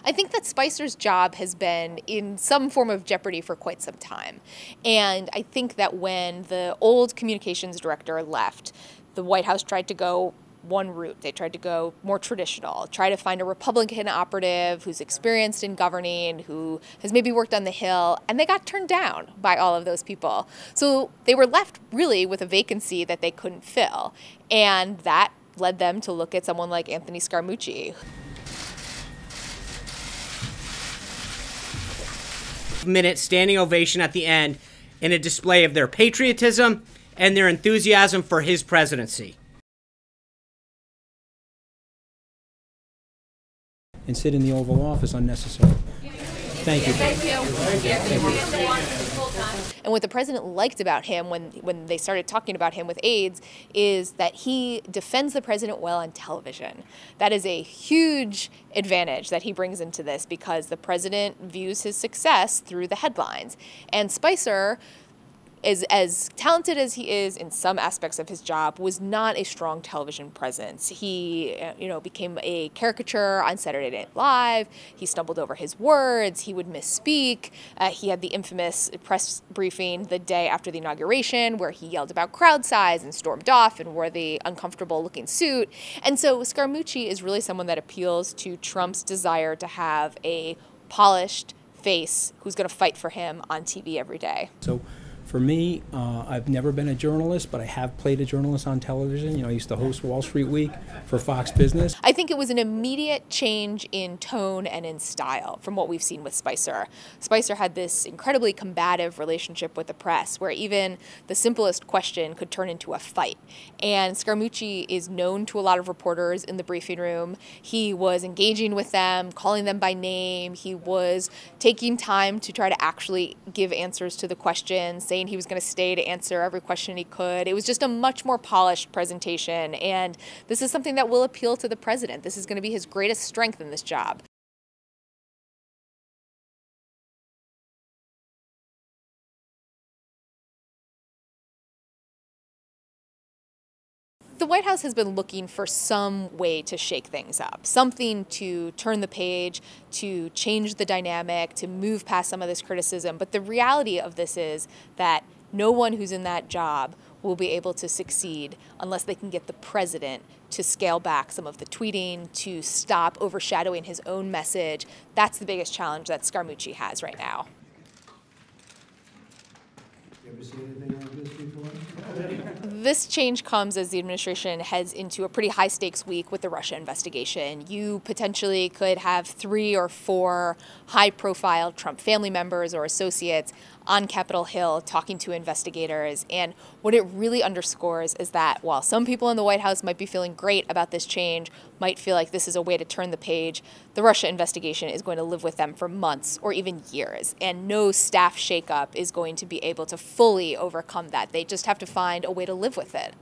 I think that Spicer's job has been in some form of jeopardy for quite some time. And I think that when the old communications director left, the White House tried to go one route. They tried to go more traditional, try to find a Republican operative who's experienced in governing, who has maybe worked on the Hill, and they got turned down by all of those people. So they were left really with a vacancy that they couldn't fill. And that led them to look at someone like Anthony Scaramucci. Minute standing ovation at the end in a display of their patriotism and their enthusiasm for his presidency. And sit in the Oval Office unnecessarily. Thank you. And what the president liked about him when they started talking about him with aides is that he defends the president well on television. That is a huge advantage that he brings into this because the president views his success through the headlines. And Spicer, as talented as he is in some aspects of his job, was not a strong television presence. He, became a caricature on Saturday Night Live. He stumbled over his words. He would misspeak. He had the infamous press briefing the day after the inauguration where he yelled about crowd size and stormed off and wore the uncomfortable-looking suit. And so Scaramucci is really someone that appeals to Trump's desire to have a polished face who's going to fight for him on TV every day. So, for me, I've never been a journalist, but I have played a journalist on television. I used to host Wall Street Week for Fox Business. I think it was an immediate change in tone and in style from what we've seen with Spicer. Spicer had this incredibly combative relationship with the press where even the simplest question could turn into a fight. And Scaramucci is known to a lot of reporters in the briefing room. He was engaging with them, calling them by name. He was taking time to try to actually give answers to the questions, saying he was going to stay to answer every question he could. It was just a much more polished presentation, and this is something that will appeal to the president. This is going to be his greatest strength in this job. The White House has been looking for some way to shake things up, something to turn the page, to change the dynamic, to move past some of this criticism. But the reality of this is that no one who's in that job will be able to succeed unless they can get the president to scale back some of the tweeting, to stop overshadowing his own message. That's the biggest challenge that Scaramucci has right now. You ever seen anything like this before? This change comes as the administration heads into a pretty high-stakes week with the Russia investigation. You potentially could have 3 or 4 high-profile Trump family members or associates on Capitol Hill talking to investigators. And what it really underscores is that while some people in the White House might be feeling great about this change, might feel like this is a way to turn the page, the Russia investigation is going to live with them for months or even years. And no staff shakeup is going to be able to fully overcome that. They just have to find a way to live with it.